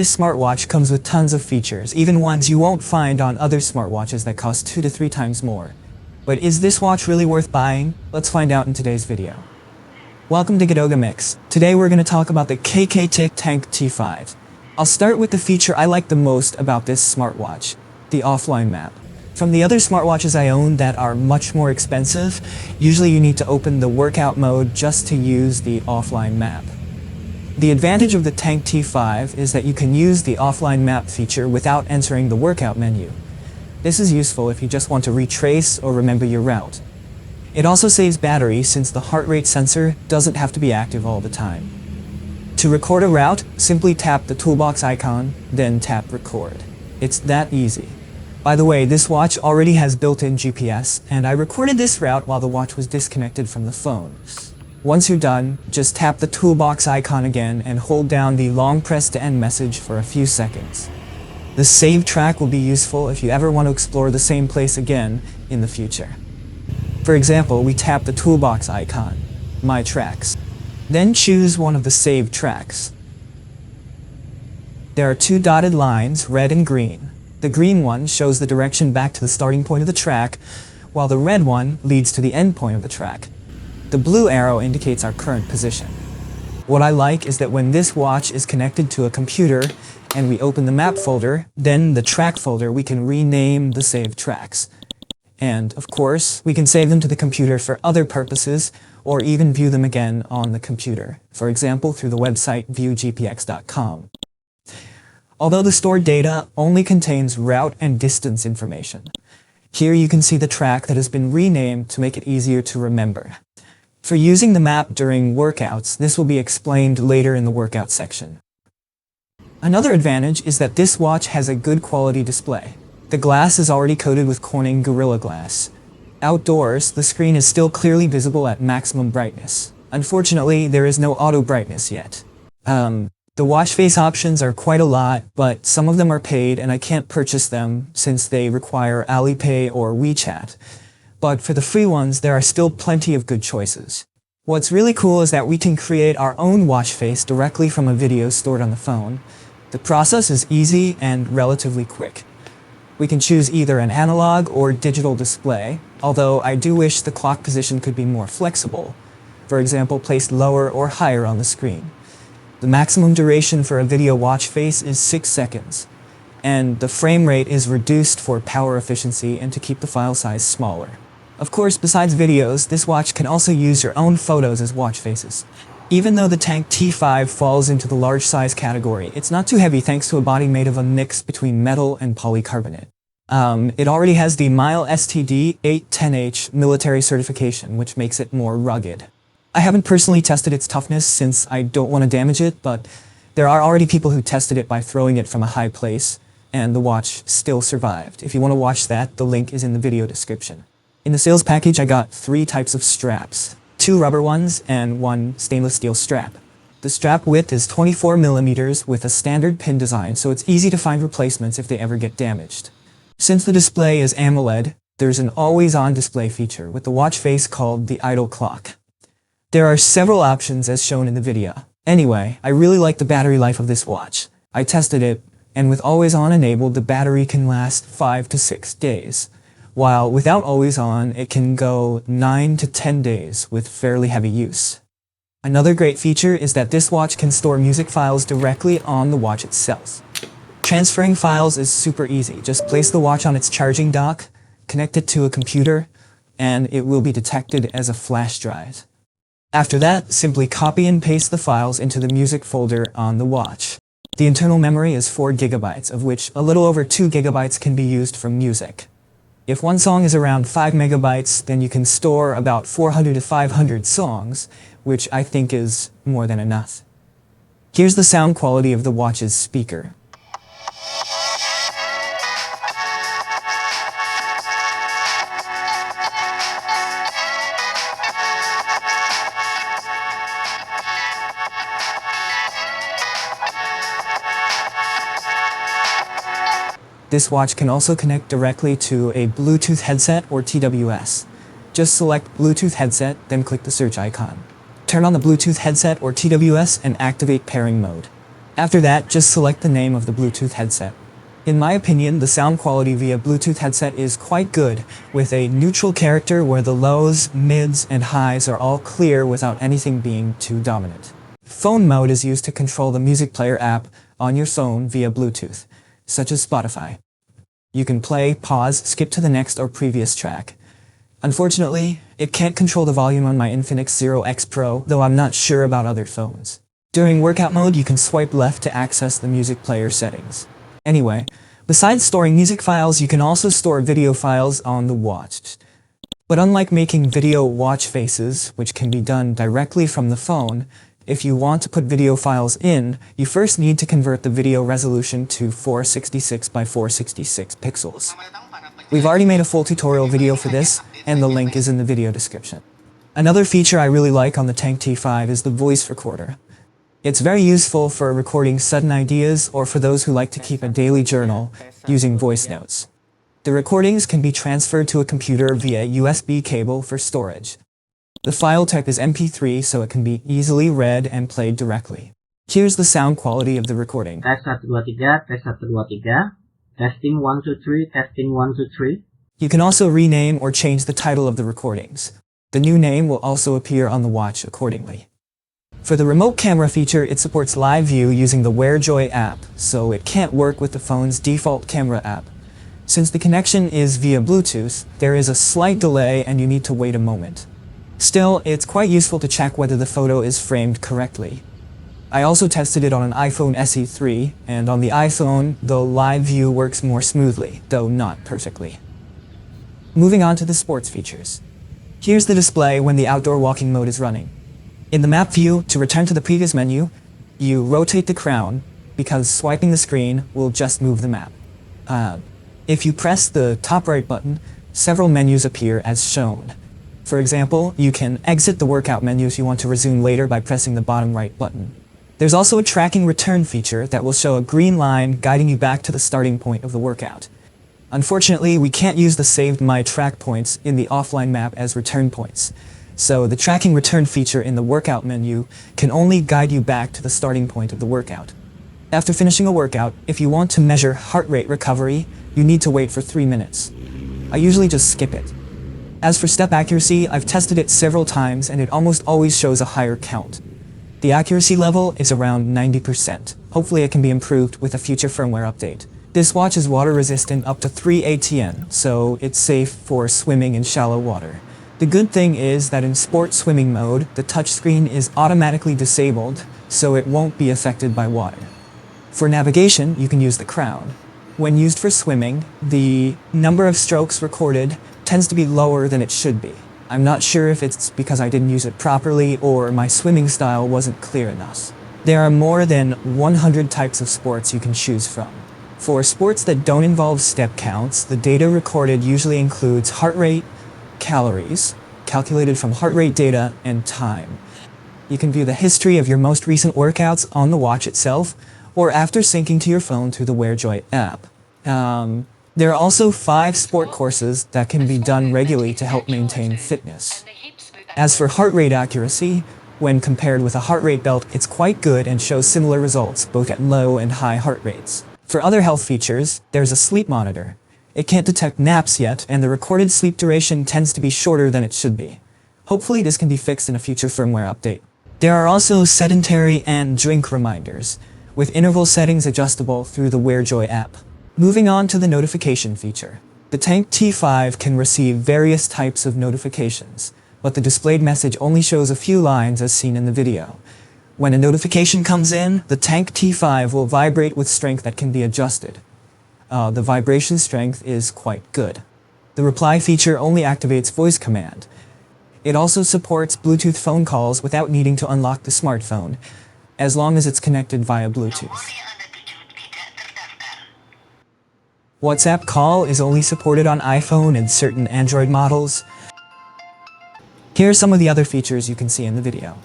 This smartwatch comes with tons of features, even ones you won't find on other smartwatches that cost 2 to 3 times more. But is this watch really worth buying? Let's find out in today's video. Welcome to KKTICK Mix. Today we're going to talk about the KKTICK Tank T5. I'll start with the feature I like the most about this smartwatch, the offline map. From the other smartwatches I own that are much more expensive, usually you need to open the workout mode just to use the offline map. The advantage of the Tank T5 is that you can use the offline map feature without entering the workout menu. This is useful if you just want to retrace or remember your route. It also saves battery since the heart rate sensor doesn't have to be active all the time. To record a route, simply tap the toolbox icon, then tap record. It's that easy. By the way, this watch already has built-in GPS, and I recorded this route while the watch was disconnected from the phone. Once you're done, just tap the toolbox icon again and hold down the long press to end message for a few seconds. The save track will be useful if you ever want to explore the same place again in the future. For example, we tap the toolbox icon, My Tracks. Then choose one of the saved tracks. There are two dotted lines, red and green. The green one shows the direction back to the starting point of the track, while the red one leads to the end point of the track. The blue arrow indicates our current position. What I like is that when this watch is connected to a computer and we open the map folder, then the track folder, we can rename the saved tracks. And, of course, we can save them to the computer for other purposes or even view them again on the computer, for example through the website viewgpx.com. Although the stored data only contains route and distance information, here you can see the track that has been renamed to make it easier to remember. For using the map during workouts, this will be explained later in the workout section. Another advantage is that this watch has a good quality display. The glass is already coated with Corning Gorilla Glass. Outdoors, the screen is still clearly visible at maximum brightness. Unfortunately, there is no auto brightness yet. The watch face options are quite a lot, but some of them are paid and I can't purchase them since they require Alipay or WeChat. But for the free ones, there are still plenty of good choices. What's really cool is that we can create our own watch face directly from a video stored on the phone. The process is easy and relatively quick. We can choose either an analog or digital display, although I do wish the clock position could be more flexible. For example, placed lower or higher on the screen. The maximum duration for a video watch face is 6 seconds, and the frame rate is reduced for power efficiency and to keep the file size smaller. Of course, besides videos, this watch can also use your own photos as watch faces. Even though the Tank T5 falls into the large size category, it's not too heavy thanks to a body made of a mix between metal and polycarbonate. It already has the MIL STD 810H military certification, which makes it more rugged. I haven't personally tested its toughness since I don't want to damage it, but there are already people who tested it by throwing it from a high place, and the watch still survived. If you want to watch that, the link is in the video description. In the sales package, I got 3 types of straps, 2 rubber ones and 1 stainless steel strap. The strap width is 24 millimeters with a standard pin design, so it's easy to find replacements if they ever get damaged. Since the display is AMOLED, there's an always-on display feature with the watch face called the idle clock. There are several options as shown in the video. Anyway, I really like the battery life of this watch. I tested it, and with always-on enabled, the battery can last 5 to 6 days. While without always on, it can go 9 to 10 days with fairly heavy use. Another great feature is that this watch can store music files directly on the watch itself. Transferring files is super easy. Just place the watch on its charging dock, connect it to a computer, and it will be detected as a flash drive. After that, simply copy and paste the files into the music folder on the watch. The internal memory is 4 gigabytes, of which a little over 2 gigabytes can be used for music. If one song is around 5 megabytes, then you can store about 400 to 500 songs, which I think is more than enough. Here's the sound quality of the watch's speaker. This watch can also connect directly to a Bluetooth headset or TWS. Just select Bluetooth headset, then click the search icon. Turn on the Bluetooth headset or TWS and activate pairing mode. After that, just select the name of the Bluetooth headset. In my opinion, the sound quality via Bluetooth headset is quite good, with a neutral character where the lows, mids, and highs are all clear without anything being too dominant. Phone mode is used to control the music player app on your phone via Bluetooth, such as Spotify. You can play, pause, skip to the next or previous track. Unfortunately, it can't control the volume on my Infinix Zero X Pro, though I'm not sure about other phones. During workout mode, you can swipe left to access the music player settings. Anyway, besides storing music files, you can also store video files on the watch. But unlike making video watch faces, which can be done directly from the phone, if you want to put video files in, you first need to convert the video resolution to 466 by 466 pixels. We've already made a full tutorial video for this, and the link is in the video description. Another feature I really like on the Tank T5 is the voice recorder. It's very useful for recording sudden ideas or for those who like to keep a daily journal using voice notes. The recordings can be transferred to a computer via USB cable for storage. The file type is MP3, so it can be easily read and played directly. Here's the sound quality of the recording. Tes 1 2 3, tes 1 2 3, testing 1 2 3, testing 1 2 3. You can also rename or change the title of the recordings. The new name will also appear on the watch accordingly. For the remote camera feature, it supports live view using the WearJoy app, so it can't work with the phone's default camera app. Since the connection is via Bluetooth, there is a slight delay and you need to wait a moment. Still, it's quite useful to check whether the photo is framed correctly. I also tested it on an iPhone SE3, and on the iPhone, the live view works more smoothly, though not perfectly. Moving on to the sports features. Here's the display when the outdoor walking mode is running. In the map view, to return to the previous menu, you rotate the crown, because swiping the screen will just move the map. If you press the top right button, several menus appear as shown. For example, you can exit the workout menu if you want to resume later by pressing the bottom right button. There's also a tracking return feature that will show a green line guiding you back to the starting point of the workout. Unfortunately, we can't use the saved My Track points in the offline map as return points. So the tracking return feature in the workout menu can only guide you back to the starting point of the workout. After finishing a workout, if you want to measure heart rate recovery, you need to wait for 3 minutes. I usually just skip it. As for step accuracy, I've tested it several times and it almost always shows a higher count. The accuracy level is around 90%. Hopefully it can be improved with a future firmware update. This watch is water resistant up to 3 ATM, so it's safe for swimming in shallow water. The good thing is that in sport swimming mode, the touchscreen is automatically disabled, so it won't be affected by water. For navigation, you can use the crown. When used for swimming, the number of strokes recorded tends to be lower than it should be. I'm not sure if it's because I didn't use it properly or my swimming style wasn't clear enough. There are more than 100 types of sports you can choose from. For sports that don't involve step counts, the data recorded usually includes heart rate, calories, calculated from heart rate data, and time. You can view the history of your most recent workouts on the watch itself, or after syncing to your phone through the WearJoy app. There are also 5 sport courses that can be done regularly to help maintain fitness. As for heart rate accuracy, when compared with a heart rate belt, it's quite good and shows similar results both at low and high heart rates. For other health features, there's a sleep monitor. It can't detect naps yet, and the recorded sleep duration tends to be shorter than it should be. Hopefully this can be fixed in a future firmware update. There are also sedentary and drink reminders, with interval settings adjustable through the WearJoy app. Moving on to the notification feature. The Tank T5 can receive various types of notifications, but the displayed message only shows a few lines as seen in the video. When a notification comes in, the Tank T5 will vibrate with strength that can be adjusted. The vibration strength is quite good. The reply feature only activates voice command. It also supports Bluetooth phone calls without needing to unlock the smartphone, as long as it's connected via Bluetooth. WhatsApp call is only supported on iPhone and certain Android models. Here are some of the other features you can see in the video.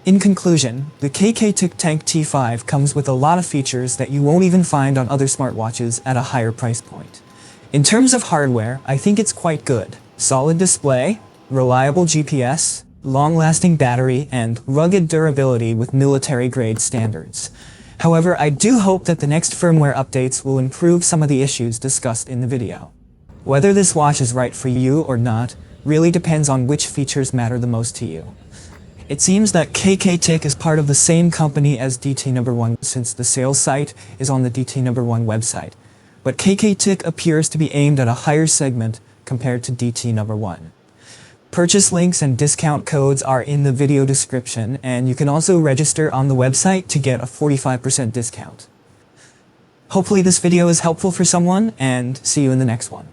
In conclusion, the KKTICK Tank T5 comes with a lot of features that you won't even find on other smartwatches at a higher price point. In terms of hardware, I think it's quite good. Solid display, reliable GPS, long-lasting battery, and rugged durability with military-grade standards. However, I do hope that the next firmware updates will improve some of the issues discussed in the video. Whether this watch is right for you or not really depends on which features matter the most to you. It seems that KKTICK is part of the same company as DT1 since the sales site is on the DT1 website, but KKTICK appears to be aimed at a higher segment compared to DT1. Purchase links and discount codes are in the video description, and you can also register on the website to get a 45% discount. Hopefully this video is helpful for someone, and see you in the next one.